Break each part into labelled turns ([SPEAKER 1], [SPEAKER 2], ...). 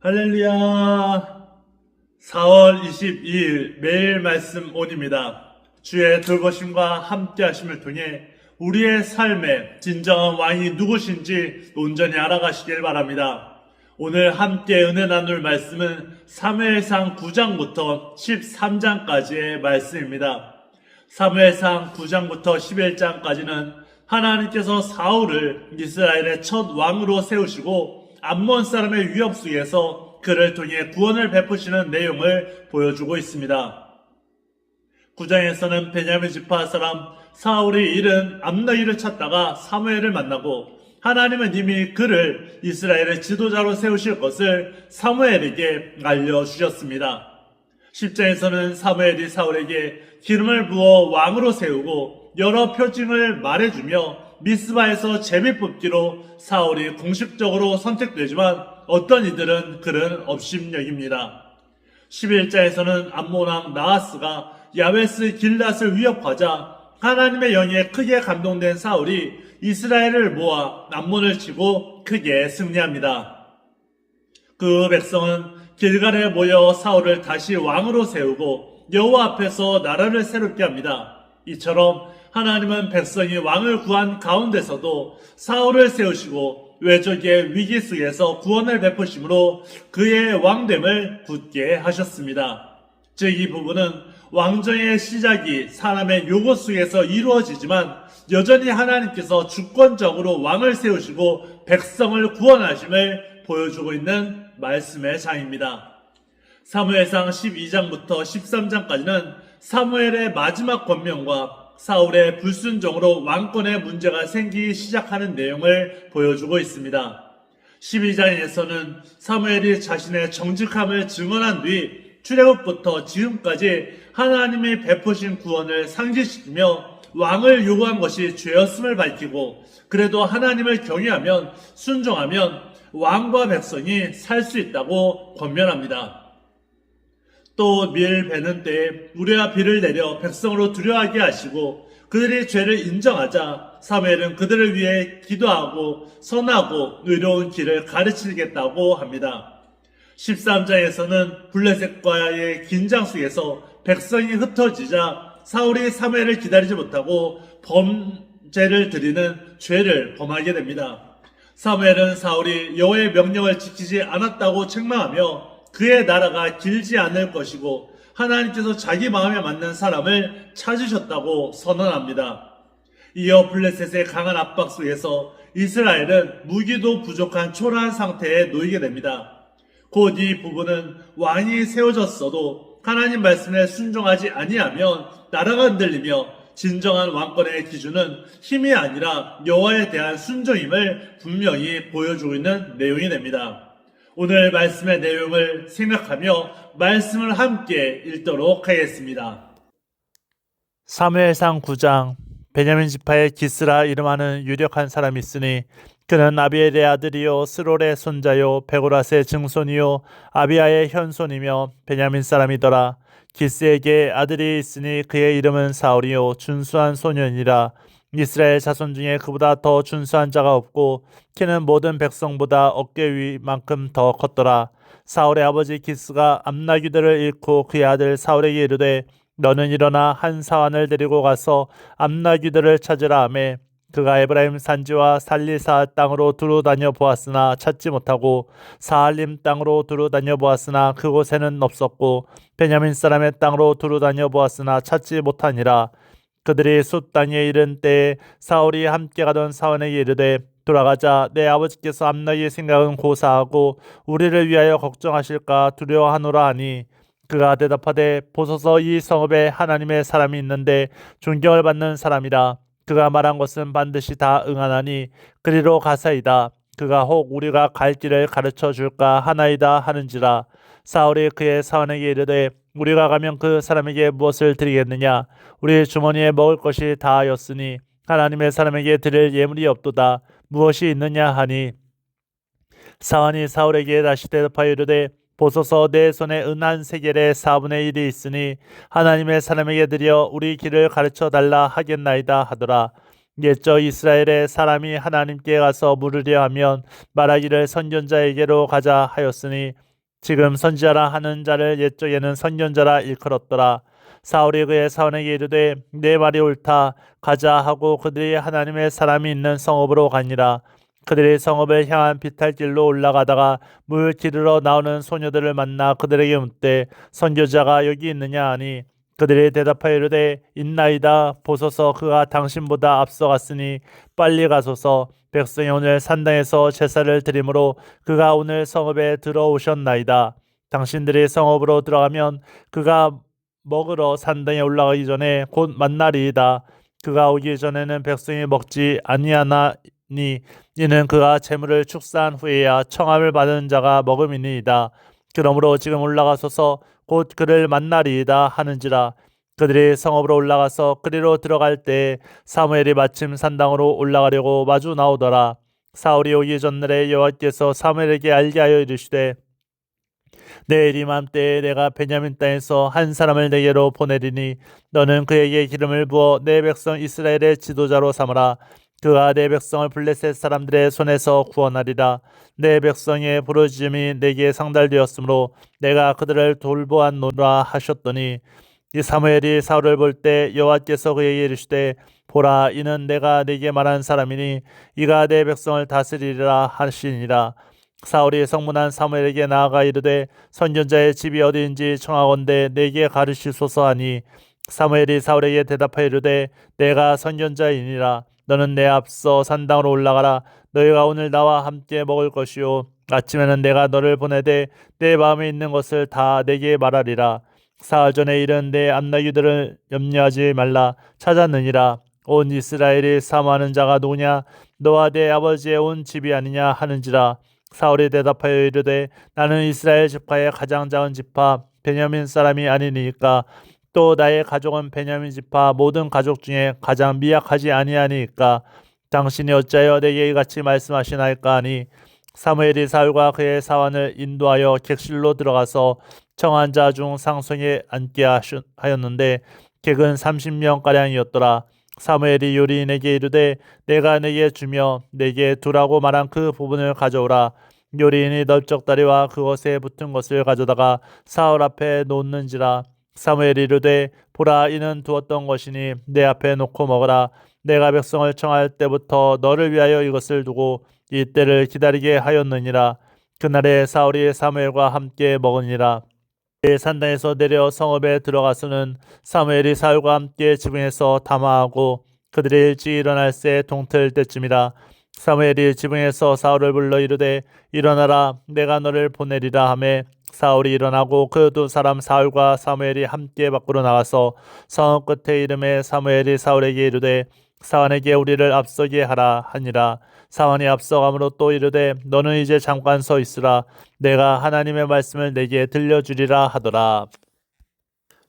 [SPEAKER 1] 할렐루야. 4월 22일 매일 말씀 온입니다. 주의 돌보심과 함께 하심을 통해 우리의 삶의 진정한 왕이 누구신지 온전히 알아가시길 바랍니다. 오늘 함께 은혜 나눌 말씀은 사무엘상 9장부터 13장까지의 말씀입니다. 사무엘상 9장부터 11장까지는 하나님께서 사울을 이스라엘의 첫 왕으로 세우시고 암몬 사람의 위협 속에서 그를 통해 구원을 베푸시는 내용을 보여주고 있습니다. 9장에서는 베냐민 지파 사람 사울이 잃은 암나기를 찾다가 사무엘을 만나고 하나님은 이미 그를 이스라엘의 지도자로 세우실 것을 사무엘에게 알려주셨습니다. 10장에서는 사무엘이 사울에게 기름을 부어 왕으로 세우고 여러 표징을 말해주며 미스바에서 제비 뽑기로 사울이 공식적으로 선택되지만 어떤 이들은 그를 업심여깁니다. 11장에서는 암몬왕 나하스가 야베스 길랏을 위협하자 하나님의 영에 크게 감동된 사울이 이스라엘을 모아 암몬을 치고 크게 승리합니다. 그 백성은 길갈에 모여 사울을 다시 왕으로 세우고 여호와 앞에서 나라를 새롭게 합니다. 이처럼 하나님은 백성이 왕을 구한 가운데서도 사울을 세우시고 외적의 위기 속에서 구원을 베푸심으로 그의 왕됨을 굳게 하셨습니다. 즉 이 부분은 왕정의 시작이 사람의 요구 속에서 이루어지지만 여전히 하나님께서 주권적으로 왕을 세우시고 백성을 구원하심을 보여주고 있는 말씀의 장입니다. 사무엘상 12장부터 13장까지는 사무엘의 마지막 권면과 사울의 불순종으로 왕권의 문제가 생기기 시작하는 내용을 보여주고 있습니다. 12장에서는 사무엘이 자신의 정직함을 증언한 뒤 출애굽부터 지금까지 하나님이 베푸신 구원을 상기시키며 왕을 요구한 것이 죄였음을 밝히고 그래도 하나님을 경외하면 순종하면 왕과 백성이 살 수 있다고 권면합니다. 또 밀 베는 때에 우레와 비를 내려 백성으로 두려워하게 하시고 그들이 죄를 인정하자 사무엘은 그들을 위해 기도하고 선하고 의로운 길을 가르치겠다고 합니다. 13장에서는 블레셋과의 긴장 속에서 백성이 흩어지자 사울이 사무엘을 기다리지 못하고 범죄를 드리는 죄를 범하게 됩니다. 사무엘은 사울이 여호와의 명령을 지키지 않았다고 책망하며 그의 나라가 길지 않을 것이고 하나님께서 자기 마음에 맞는 사람을 찾으셨다고 선언합니다. 이어 블레셋의 강한 압박 속에서 이스라엘은 무기도 부족한 초라한 상태에 놓이게 됩니다. 곧 이 부분은 왕이 세워졌어도 하나님 말씀에 순종하지 아니하면 나라가 흔들리며 진정한 왕권의 기준은 힘이 아니라 여호와에 대한 순종임을 분명히 보여주고 있는 내용이 됩니다. 오늘 말씀의 내용을 생각하며 말씀을 함께 읽도록 하겠습니다.
[SPEAKER 2] 사무엘상 9장. 베냐민 지파의 기스라 이름하는 유력한 사람이 있으니 그는 아비엘의 아들이요 스롤의 손자요 베고라스의 증손이요 아비아의 현손이며 베냐민 사람이더라. 기스에게 아들이 있으니 그의 이름은 사울이요 준수한 소년이라. 이스라엘 자손 중에 그보다 더 준수한 자가 없고 키는 모든 백성보다 어깨 위만큼 더 컸더라. 사울의 아버지 기스가 암나귀들을 잃고 그의 아들 사울에게 이르되 너는 일어나 한 사환을 데리고 가서 암나귀들을 찾으라 하매 그가 에브라임 산지와 살리사 땅으로 두루 다녀 보았으나 찾지 못하고 사할림 땅으로 두루 다녀 보았으나 그곳에는 없었고 베냐민 사람의 땅으로 두루 다녀 보았으나 찾지 못하니라. 그들이 숫 땅에 이른 때에 사울이 함께 가던 사원에게 이르되 돌아가자. 내 아버지께서 암나귀의 생각은 고사하고 우리를 위하여 걱정하실까 두려워하노라 하니 그가 대답하되 보소서 이 성읍에 하나님의 사람이 있는데 존경을 받는 사람이라. 그가 말한 것은 반드시 다 응하나니 그리로 가사이다. 그가 혹 우리가 갈 길을 가르쳐 줄까 하나이다 하는지라. 사울이 그의 사원에게 이르되 우리가 가면 그 사람에게 무엇을 드리겠느냐? 우리 주머니에 먹을 것이 다하였으니 하나님의 사람에게 드릴 예물이 없도다. 무엇이 있느냐 하니 사원이 사울에게 다시 대답하여 이르되 보소서 내 손에 은 한 세겔의 4분의 1이 있으니 하나님의 사람에게 드려 우리 길을 가르쳐 달라 하겠나이다 하더라. 옛적 이스라엘의 사람이 하나님께 가서 물으려 하면 말하기를 선견자에게로 가자 하였으니 지금 선지자라 하는 자를 옛적에는 선견자라 일컬었더라. 사울이 그의 사원에게 이르되 내 말이 옳다 가자 하고 그들이 하나님의 사람이 있는 성읍으로 가니라. 그들이 성읍을 향한 비탈길로 올라가다가 물 기르러 나오는 소녀들을 만나 그들에게 묻되 선교자가 여기 있느냐 하니 그들이 대답하여 이르되 있나이다. 보소서 그가 당신보다 앞서갔으니 빨리 가소서. 백성이 오늘 산당에서 제사를 드리므로 그가 오늘 성읍에 들어오셨나이다. 당신들이 성읍으로 들어가면 그가 먹으러 산당에 올라가기 전에 곧 만나리이다. 그가 오기 전에는 백성이 먹지 아니하나니 이는 그가 재물을 축사한 후에야 청함을 받은 자가 먹음이니이다. 그러므로 지금 올라가소서 곧 그를 만나리이다 하는지라. 그들이 성읍으로 올라가서 그리로 들어갈 때 사무엘이 마침 산당으로 올라가려고 마주 나오더라. 사울이 오기 전날에 여호와께서 사무엘에게 알게 하여 이르시되 내일 이맘때에 내가 베냐민 땅에서 한 사람을 내게로 보내리니 너는 그에게 기름을 부어 내 백성 이스라엘의 지도자로 삼으라. 그가 내 백성을 블레셋 사람들의 손에서 구원하리라. 내 백성의 부르짖음이 내게 상달되었으므로 내가 그들을 돌보았노라 하셨더니 이 사무엘이 사울을 볼 때 여호와께서 그에게 이르시되 보라 이는 내가 네게 말한 사람이니 이가 내 백성을 다스리리라 하시니라. 사울이 성문한 사무엘에게 나아가 이르되 선견자의 집이 어디인지 청하건대 내게 가르치소서 하니 사무엘이 사울에게 대답하여 이르되 내가 선견자이니라. 너는 내 앞서 산당으로 올라가라. 너희가 오늘 나와 함께 먹을 것이요 아침에는 내가 너를 보내되 내 마음에 있는 것을 다 내게 말하리라. 사흘 전에 이른 내 암나귀들을 염려하지 말라. 찾았느니라. 온 이스라엘이 사모하는 자가 누구냐? 너와 내 아버지의 온 집이 아니냐 하는지라. 사울이 대답하여 이르되 나는 이스라엘 지파의 가장 작은 지파 베냐민 사람이 아니니까 또 나의 가족은 베냐민 지파 모든 가족 중에 가장 미약하지 아니하니까 당신이 어찌하여 내게 이같이 말씀하시나이까 하니 사무엘이 사울과 그의 사환을 인도하여 객실로 들어가서 청한 자 중 상송에 앉게 하였는데 객은 30명가량이었더라. 사무엘이 요리인에게 이르되 내가 내게 주며 내게 두라고 말한 그 부분을 가져오라. 요리인이 널쩍다리와 그것에 붙은 것을 가져다가 사울 앞에 놓는지라. 사무엘이 이르되 보라 이는 두었던 것이니 내 앞에 놓고 먹어라. 내가 백성을 청할 때부터 너를 위하여 이것을 두고 이 때를 기다리게 하였느니라. 그날에 사울이 사무엘과 함께 먹으니라. 산당에서 내려 성읍에 들어가서는 사무엘이 사울과 함께 지붕에서 담화하고 그들이 일찍 일어날 새 동틀 때쯤이라. 사무엘이 지붕에서 사울을 불러 이르되 일어나라 내가 너를 보내리라 하매 사울이 일어나고 그 두 사람 사울과 사무엘이 함께 밖으로 나가서 성읍 끝에 이름에 사무엘이 사울에게 이르되 사원에게 우리를 앞서게 하라 하니라. 사원이 앞서감으로 또 이르되 너는 이제 잠깐 서 있으라. 내가 하나님의 말씀을 내게 들려주리라 하더라.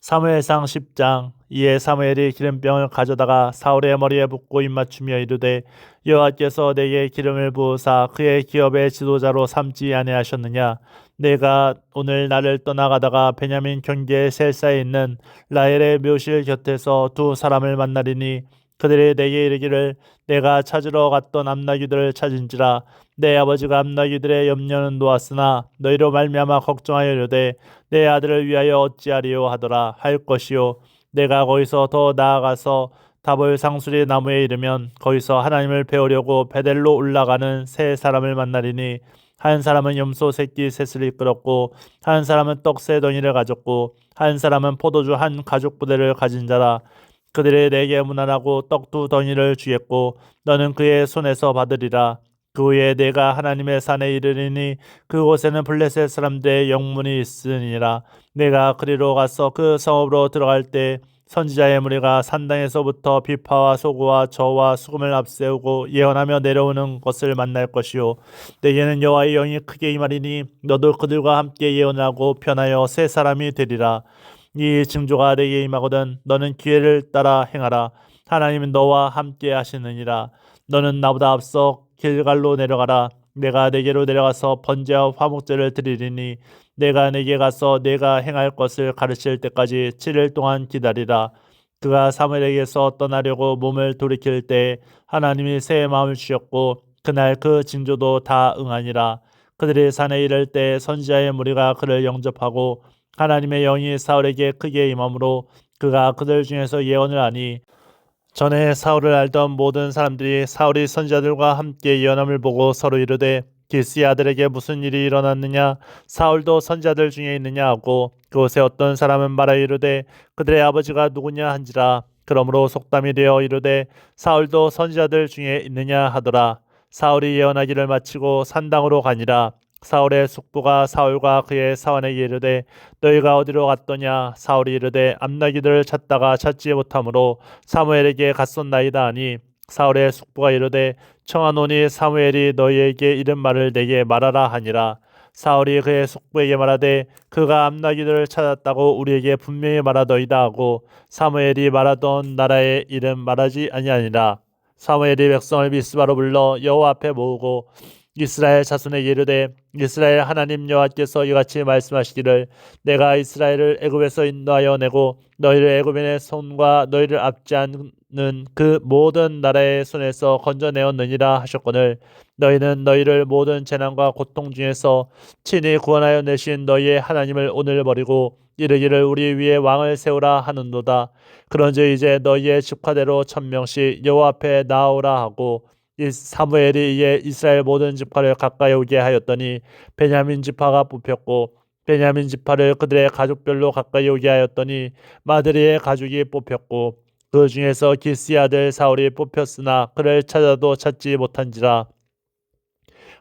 [SPEAKER 2] 사무엘상 10장. 이에 사무엘이 기름병을 가져다가 사울의 머리에 붓고 입맞추며 이르되 여호와께서 내게 기름을 부으사 그의 기업의 지도자로 삼지 아니하셨느냐. 내가 오늘 나를 떠나가다가 베냐민 경계의 셀사에 있는 라헬의 묘실 곁에서 두 사람을 만나리니 그들이 내게 이르기를 내가 찾으러 갔던 암나귀들을 찾은지라. 내 아버지가 암나귀들의 염려는 놓았으나 너희로 말미암아 걱정하여 이르되 내 아들을 위하여 어찌하리요 하더라 할 것이요. 내가 거기서 더 나아가서 다볼 상수리 나무에 이르면 거기서 하나님을 배우려고 베델로 올라가는 세 사람을 만나리니 한 사람은 염소 새끼 셋을 이끌었고 한 사람은 떡 세 덩이를 가졌고 한 사람은 포도주 한 가죽 부대를 가진 자라. 그들이 내게 문안하고 떡 두 덩이를 주겠고 너는 그의 손에서 받으리라. 그 후에 내가 하나님의 산에 이르리니 그곳에는 블레셋 사람들의 영문이 있으니라. 내가 그리로 가서 그 성읍으로 들어갈 때 선지자의 무리가 산당에서부터 비파와 소고와 저와 수금을 앞세우고 예언하며 내려오는 것을 만날 것이요. 내게는 여호와의 영이 크게 임하리니 너도 그들과 함께 예언하고 편하여 새 사람이 되리라. 이 징조가 내게 임하거든 너는 기회를 따라 행하라. 하나님은 너와 함께 하시느니라. 너는 나보다 앞서 길갈로 내려가라. 내가 내게로 내려가서 번제와 화목제를 드리리니 내가 내게 가서 내가 행할 것을 가르칠 때까지 7일 동안 기다리라. 그가 사무엘에게서 떠나려고 몸을 돌이킬 때 하나님이 새 마음을 주셨고 그날 그 징조도 다 응하니라. 그들이 산에 이를 때 선지자의 무리가 그를 영접하고 하나님의 영이 사울에게 크게 임함으로 그가 그들 중에서 예언을 하니 전에 사울을 알던 모든 사람들이 사울이 선지자들과 함께 예언함을 보고 서로 이르되 기스의 아들에게 무슨 일이 일어났느냐 사울도 선지자들 중에 있느냐 하고 그곳에 어떤 사람은 말하여 이르되 그들의 아버지가 누구냐 한지라. 그러므로 속담이 되어 이르되 사울도 선지자들 중에 있느냐 하더라. 사울이 예언하기를 마치고 산당으로 가니라. 사울의 숙부가 사울과 그의 사환에게 이르되 너희가 어디로 갔더냐. 사울이 이르되 암나기들을 찾다가 찾지 못하므로 사무엘에게 갔었나이다 하니 사울의 숙부가 이르되 청하노니 사무엘이 너희에게 이른 말을 내게 말하라 하니라. 사울이 그의 숙부에게 말하되 그가 암나기들을 찾았다고 우리에게 분명히 말하더이다 하고 사무엘이 말하던 나라의 이름 말하지 아니하니라. 사무엘이 백성을 미스바로 불러 여호와 앞에 모으고 이스라엘 자손에게 이르되 이스라엘 하나님 여호와께서 이같이 말씀하시기를 내가 이스라엘을 애굽에서 인도하여 내고 너희를 애굽인의 손과 너희를 압지 않는 그 모든 나라의 손에서 건져내었느니라 하셨거늘 너희는 너희를 모든 재난과 고통 중에서 친히 구원하여 내신 너희의 하나님을 오늘 버리고 이르기를 우리 위에 왕을 세우라 하는도다. 그런즉 이제 너희의 직화대로 1000명씩 여호와 앞에 나아오라 하고 사무엘이 이에 이스라엘 모든 지파를 가까이 오게 하였더니 베냐민 지파가 뽑혔고 베냐민 지파를 그들의 가족별로 가까이 오게 하였더니 마드리의 가족이 뽑혔고 그 중에서 기스의 아들 사울이 뽑혔으나 그를 찾아도 찾지 못한지라.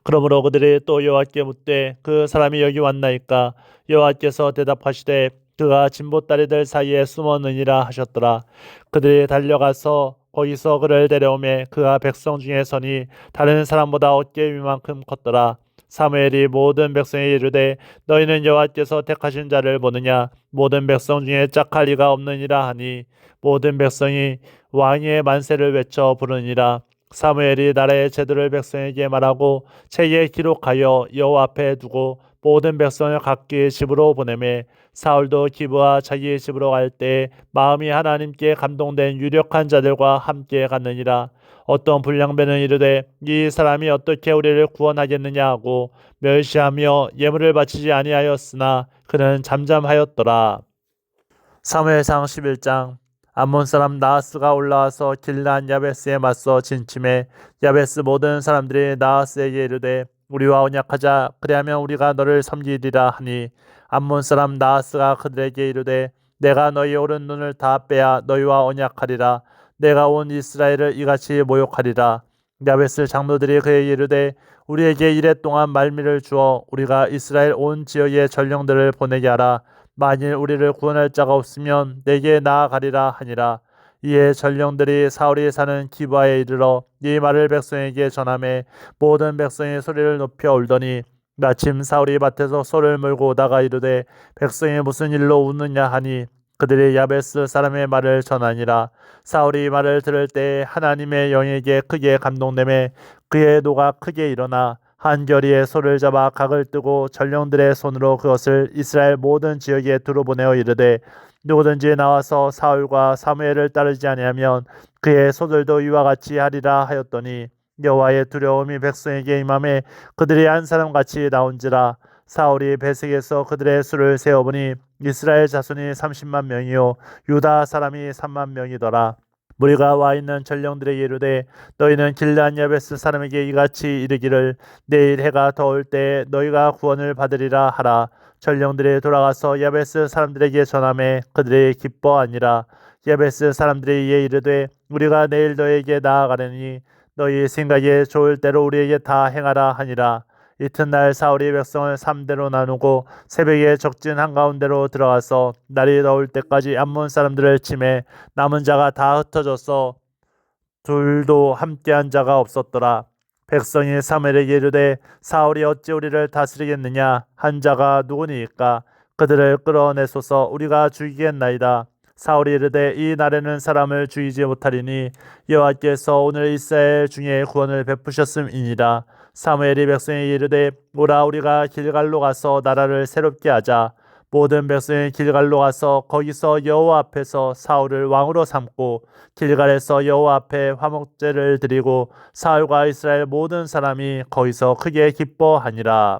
[SPEAKER 2] 그러므로 그들이 또 여호와께 묻되 그 사람이 여기 왔나이까. 여호와께서 대답하시되 그가 진보다리들 사이에 숨었느니라 하셨더라. 그들이 달려가서 거기서 그를 데려오매 그가 백성 중에 서니 다른 사람보다 어깨 위만큼 컸더라. 사무엘이 모든 백성에 이르되 너희는 여호와께서 택하신 자를 보느냐. 모든 백성 중에 짝할 리가 없느니라 하니 모든 백성이 왕의 만세를 외쳐 부르니라. 사무엘이 나라의 제도를 백성에게 말하고 책에 기록하여 여호와 앞에 두고 모든 백성을 각기 집으로 보내매 사울도 기브와 자기 집으로 갈 때 마음이 하나님께 감동된 유력한 자들과 함께 갔느니라. 어떤 불량배는 이르되 이 사람이 어떻게 우리를 구원하겠느냐 하고 멸시하며 예물을 바치지 아니하였으나 그는 잠잠하였더라. 사무엘상 11장. 암몬 사람 나하스가 올라와서 길르앗 야베스에 맞서 진침해 야베스 모든 사람들이 나하스에게 이르되 우리와 언약하자. 그리하면 우리가 너를 섬기리라 하니 암몬 사람 나하스가 그들에게 이르되 내가 너희 오른 눈을 다 빼야 너희와 언약하리라. 내가 온 이스라엘을 이같이 모욕하리라. 야베스 장로들이 그에게 이르되 우리에게 이래 동안 말미를 주어 우리가 이스라엘 온 지역에 전령들을 보내게 하라. 만일 우리를 구원할 자가 없으면 내게 나아가리라 하니라. 이에 전령들이 사울이 사는 기브아에 이르러 이 말을 백성에게 전하매 모든 백성이 소리를 높여 울더니 마침 사울이 밭에서 소를 몰고 오다가 이르되 백성이 무슨 일로 우느냐 하니 그들이 야베스 사람의 말을 전하니라. 사울이 이 말을 들을 때 하나님의 영에게 크게 감동되매 그의 노가 크게 일어나 한 결의에 소를 잡아 각을 뜨고 전령들의 손으로 그것을 이스라엘 모든 지역에 두루 보내어 이르되 누구든지 나와서 사울과 사무엘을 따르지 아니하면 그의 소들도 이와 같이 하리라 하였더니 여호와의 두려움이 백성에게 임함에 그들이 한 사람같이 나온지라. 사울이 베색에서 그들의 수를 세어보니 이스라엘 자손이 30만 명이요 유다 사람이 3만 명이더라. 무리가 와 있는 전령들에게 이르되 너희는 길르앗 야베스 사람에게 이같이 이르기를 내일 해가 더울 때 너희가 구원을 받으리라 하라. 전령들이 돌아가서 야베스 사람들에게 전하매 그들이 기뻐하니라. 야베스 사람들이 이에 이르되 우리가 내일 너희에게 나아가려니 너희 생각에 좋을 대로 우리에게 다 행하라 하니라. 이튿날 사울이 백성을 3대로 나누고 새벽에 적진 한가운데로 들어가서 날이 더울 때까지 암몬 사람들을 치매 남은 자가 다 흩어져서 둘도 함께한 자가 없었더라. 백성이 사무엘에게 이르되 사울이 어찌 우리를 다스리겠느냐 한 자가 누구니까 그들을 끌어내소서 우리가 죽이겠나이다. 사울이 이르되 이 날에는 사람을 죽이지 못하리니 여호와께서 오늘 이스라엘 중에 구원을 베푸셨음이니라. 사무엘이 백성에게 이르되 오라 우리가 길갈로 가서 나라를 새롭게 하자. 모든 백성이 길갈로 가서 거기서 여호와 앞에서 사울을 왕으로 삼고 길갈에서 여호와 앞에 화목제를 드리고 사울과 이스라엘 모든 사람이 거기서 크게 기뻐하니라.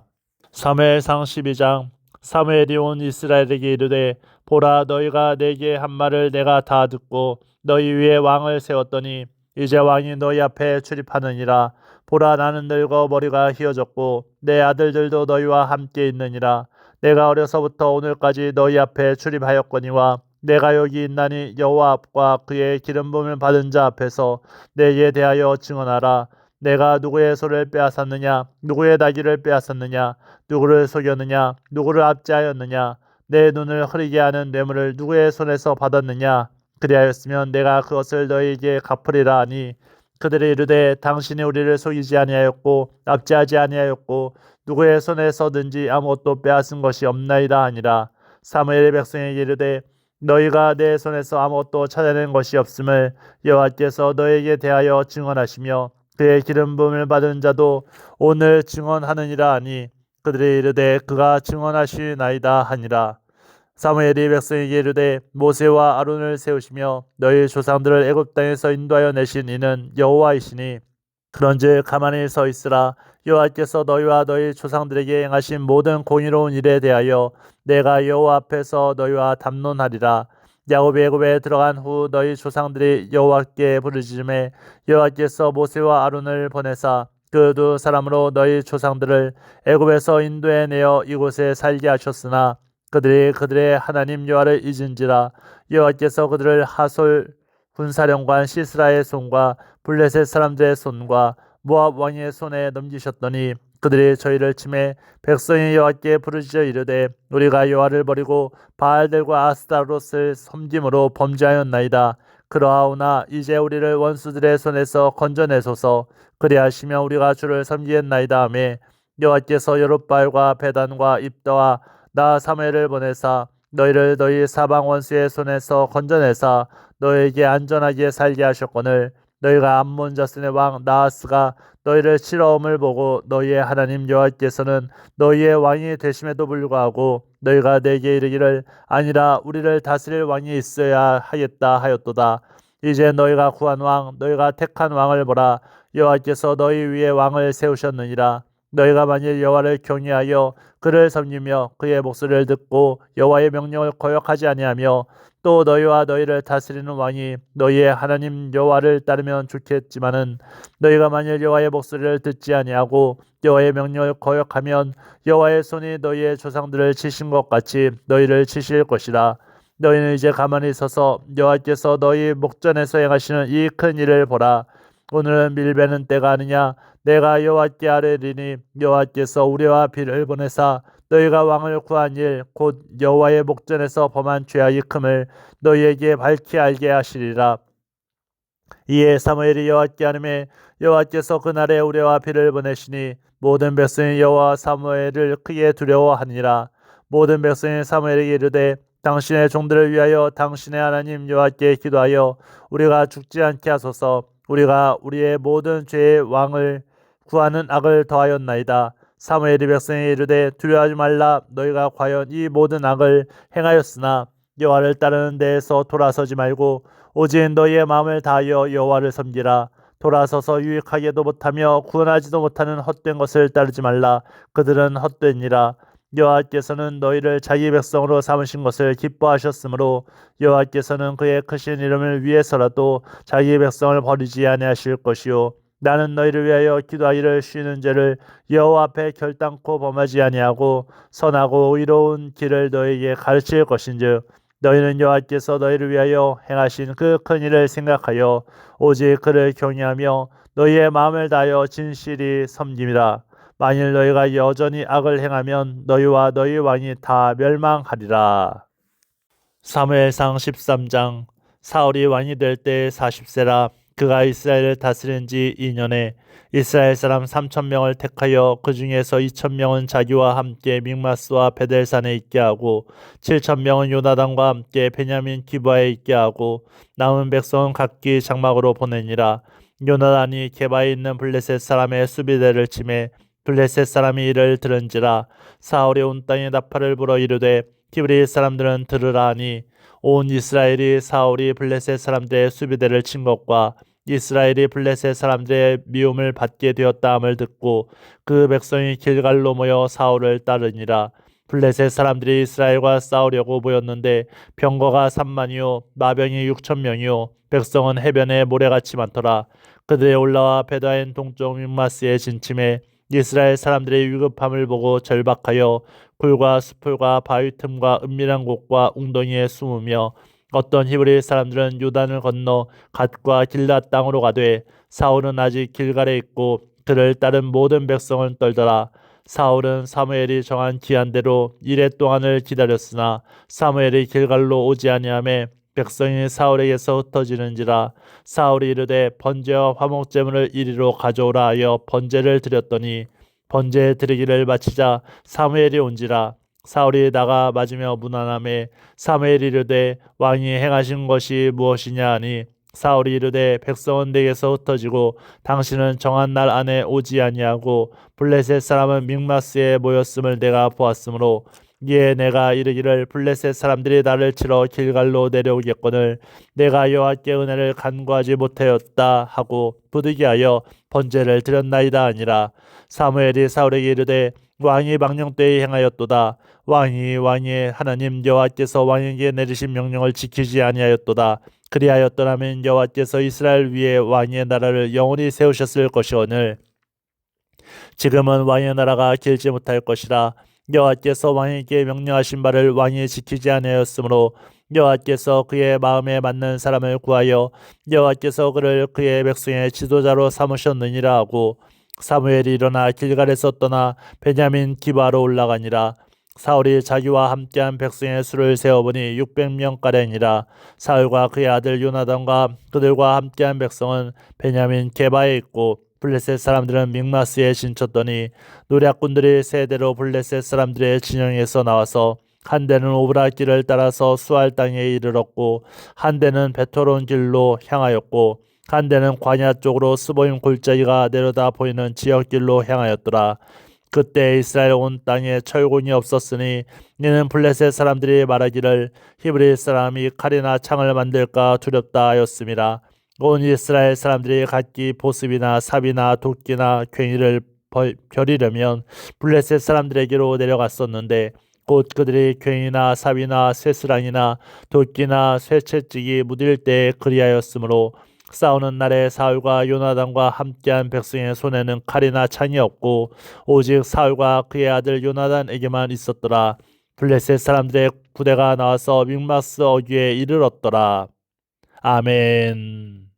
[SPEAKER 2] 사무엘상 12장. 사무엘이 온 이스라엘에게 이르되 보라 너희가 내게 한 말을 내가 다 듣고 너희 위에 왕을 세웠더니 이제 왕이 너희 앞에 출입하느니라. 보라 나는 늙어 머리가 휘어졌고 내 아들들도 너희와 함께 있느니라. 내가 어려서부터 오늘까지 너희 앞에 출입하였거니와 내가 여기 있나니 여호와 앞과 그의 기름 부음을 받은 자 앞에서 내게 대하여 증언하라. 내가 누구의 소를 빼앗았느냐, 누구의 나귀를 빼앗았느냐, 누구를 속였느냐, 누구를 압제하였느냐, 내 눈을 흐리게 하는 뇌물을 누구의 손에서 받았느냐. 그리하였으면 내가 그것을 너희에게 갚으리라 하니 그들이 이르되 당신이 우리를 속이지 아니하였고 압제하지 아니하였고 누구의 손에서든지 아무것도 빼앗은 것이 없나이다 하니라. 사무엘의 백성에게 이르되 너희가 내 손에서 아무것도 찾아낸 것이 없음을 여호와께서 너희에게 대하여 증언하시며 그의 기름 부음을 받은 자도 오늘 증언하느니라 하니 그들이 이르되 그가 증언하시나이다 하니라. 사무엘이 백성에게 이르되 모세와 아론을 세우시며 너희 조상들을 애굽 땅에서 인도하여 내신 이는 여호와이시니 그런즉 가만히 서 있으라. 여호와께서 너희와 너희 조상들에게 행하신 모든 공의로운 일에 대하여 내가 여호와 앞에서 너희와 담론하리라. 야곱이 애굽에 들어간 후 너희 조상들이 여호와께 부르짖음에 여호와께서 모세와 아론을 보내사 그 두 사람으로 너희 조상들을 애굽에서 인도해 내어 이곳에 살게 하셨으나 그들이 그들의 하나님 여호와를 잊은지라. 여호와께서 그들을 하솔 군사령관 시스라의 손과 블레셋 사람들의 손과 모압 왕의 손에 넘기셨더니 그들이 저희를 치매 백성이 여호와께 부르짖어 이르되 우리가 여호와를 버리고 바알들과 아스타롯을 섬김으로 범죄하였나이다. 그러하오나 이제 우리를 원수들의 손에서 건져내소서. 그리하시며 우리가 주를 섬기겠나이다 하며 여호와께서 여룻바알과 베단과 입다와 나 사무엘을 보내사 너희를 너희 사방 원수의 손에서 건져내사 너희에게 안전하게 살게 하셨거늘 너희가 암몬 자손의 왕 나하스가 너희를 치러옴을 보고 너희의 하나님 여호와께서는 너희의 왕이 되심에도 불구하고 너희가 내게 이르기를 아니라 우리를 다스릴 왕이 있어야 하겠다 하였도다. 이제 너희가 구한 왕 너희가 택한 왕을 보라. 여호와께서 너희 위에 왕을 세우셨느니라. 너희가 만일 여호와를 경외하여 그를 섬기며 그의 목소리를 듣고 여호와의 명령을 거역하지 아니하며 또 너희와 너희를 다스리는 왕이 너희의 하나님 여호와를 따르면 좋겠지만은 너희가 만일 여호와의 목소리를 듣지 아니하고 여호와의 명령을 거역하면 여호와의 손이 너희의 조상들을 치신 것 같이 너희를 치실 것이라. 너희는 이제 가만히 서서 여호와께서 너희 목전에서 행하시는 이 큰 일을 보라. 오늘은 밀베는 때가 아니냐. 내가 여호와께 아뢰리니 여호와께서 우리와 비를 보내사 너희가 왕을 구한 일 곧 여호와의 목전에서 범한 죄악이 큼을 너희에게 밝히 알게 하시리라. 이에 사무엘이 여호와께 아뢰매 여호와께서 그날에 우리와 비를 보내시니 모든 백성이 여호와 사무엘을 크게 두려워하니라. 모든 백성이 사무엘에게 이르되 당신의 종들을 위하여 당신의 하나님 여호와께 기도하여 우리가 죽지 않게 하소서. 우리가 우리의 모든 죄의 왕을 구하는 악을 더하였나이다. 사무엘이 백성에게 이르되 두려워하지 말라. 너희가 과연 이 모든 악을 행하였으나 여호와를 따르는 데에서 돌아서지 말고 오직 너희의 마음을 다하여 여호와를 섬기라. 돌아서서 유익하게도 못하며 구원하지도 못하는 헛된 것을 따르지 말라. 그들은 헛되니라. 여호와께서는 너희를 자기 백성으로 삼으신 것을 기뻐하셨으므로 여호와께서는 그의 크신 이름을 위해서라도 자기 백성을 버리지 아니하실 것이요 나는 너희를 위하여 기도하기를 쉬는 죄를 여호와 앞에 결단코 범하지 아니하고 선하고 의로운 길을 너희에게 가르칠 것인즉 너희는 여호와께서 너희를 위하여 행하신 그 큰 일을 생각하여 오직 그를 경외하며 너희의 마음을 다하여 진실이 섬김이라. 만일 너희가 여전히 악을 행하면 너희와 너희 왕이 다 멸망하리라. 사무엘상 13장. 사울이 왕이 될 때 40세라. 그가 이스라엘을 다스린 지 2년에 이스라엘 사람 3,000명을 택하여 그 중에서 2,000명은 자기와 함께 믹마스와 베델산에 있게 하고 7,000명은 요나단과 함께 베냐민 기브아에 있게 하고 남은 백성은 각기 장막으로 보내니라. 요나단이 게바에 있는 블레셋 사람의 수비대를 치매 블레셋 사람이 이를 들은지라. 사울이 온 땅에 나팔을 불어 이르되 히브리 사람들은 들으라 하니 온 이스라엘이 사울이 블레셋 사람들의 수비대를 친 것과 이스라엘이 블레셋 사람들의 미움을 받게 되었다함을 듣고 그 백성이 길갈로 모여 사울을 따르니라. 블레셋 사람들이 이스라엘과 싸우려고 모였는데 병거가 3만이요 마병이 6,000명이요 백성은 해변에 모래같이 많더라. 그들이 올라와 베다인 동쪽 믹마스에 진침해 이스라엘 사람들의 위급함을 보고 절박하여 굴과 수풀과 바위 틈과 은밀한 곳과 웅덩이에 숨으며 어떤 히브리 사람들은 요단을 건너 갓과 길앗 땅으로 가되 사울은 아직 길갈에 있고 그를 따른 모든 백성은 떨더라. 사울은 사무엘이 정한 기한대로 이레 동안을 기다렸으나 사무엘이 길갈로 오지 아니하매 백성이 사울에게서 흩어지는지라. 사울이 이르되 번제와 화목제물을 이리로 가져오라 하여 번제를 드렸더니 번제 드리기를 마치자 사무엘이 온지라. 사울이 나가 맞으며 무난함에 사무엘이 이르되 왕이 행하신 것이 무엇이냐 하니 사울이 이르되 백성은 내게서 흩어지고 당신은 정한 날 안에 오지 아니하고 블레셋 사람은 믹마스에 모였음을 내가 보았으므로 이에 내가 이르기를 블레셋 사람들이 나를 치러 길갈로 내려오겠거늘 내가 여호와께 은혜를 간구하지 못하였다 하고 부득이하여 번제를 드렸나이다 아니라. 사무엘이 사울에게 이르되 왕이 망령되이 행하였도다. 왕의 하나님 여호와께서 왕에게 내리신 명령을 지키지 아니하였도다. 그리하였더라면 여호와께서 이스라엘 위에 왕의 나라를 영원히 세우셨을 것이오늘 지금은 왕의 나라가 길지 못할 것이라. 여호와께서 왕에게 명령하신 바를 왕이 지키지 아니하였으므로 여호와께서 그의 마음에 맞는 사람을 구하여 여호와께서 그를 그의 백성의 지도자로 삼으셨느니라 하고 사무엘이 일어나 길갈에서 떠나 베냐민 기바로 올라가니라. 사울이 자기와 함께한 백성의 수를 세어보니 600명가량이라. 사울과 그의 아들 요나단과 그들과 함께한 백성은 베냐민 게바에 있고 블레셋 사람들은 믹마스에 진쳤더니 노략군들이 세대로 블레셋 사람들의 진영에서 나와서 한 대는 오브라 길을 따라서 수알 땅에 이르렀고 한 대는 베토론 길로 향하였고 한 대는 광야 쪽으로 스보임 골짜기가 내려다 보이는 지역길로 향하였더라. 그때 이스라엘 온 땅에 철곤이 없었으니 이는 블레셋 사람들이 말하기를 히브리 사람이 칼이나 창을 만들까 두렵다 하였음이라. 온 이스라엘 사람들이 각기 보습이나 삽이나 도끼나 괭이를 벼리려면 블레셋 사람들에게로 내려갔었는데 곧 그들이 괭이나 삽이나 쇠스랑이나 도끼나 쇠채찍이 무딜 때에 그리하였으므로 싸우는 날에 사울과 요나단과 함께한 백성의 손에는 칼이나 창이 없고 오직 사울과 그의 아들 요나단에게만 있었더라. 블레셋 사람들의 부대가 나와서 믹마스 어귀에 이르렀더라. 아멘.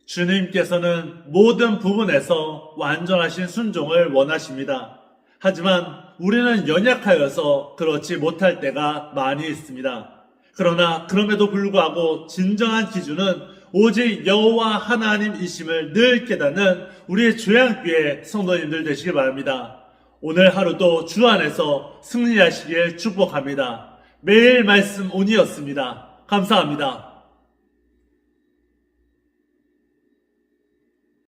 [SPEAKER 1] 주님께서는 모든 부분에서 완전하신 순종을 원하십니다. 하지만 우리는 연약하여서 그렇지 못할 때가 많이 있습니다. 그러나 그럼에도 불구하고 진정한 기준은 오직 여호와 하나님이심을 늘 깨닫는 우리의 조양교회 성도님들 되시길 바랍니다. 오늘 하루도 주 안에서 승리하시길 축복합니다. 매일 말씀 온이었습니다. 감사합니다.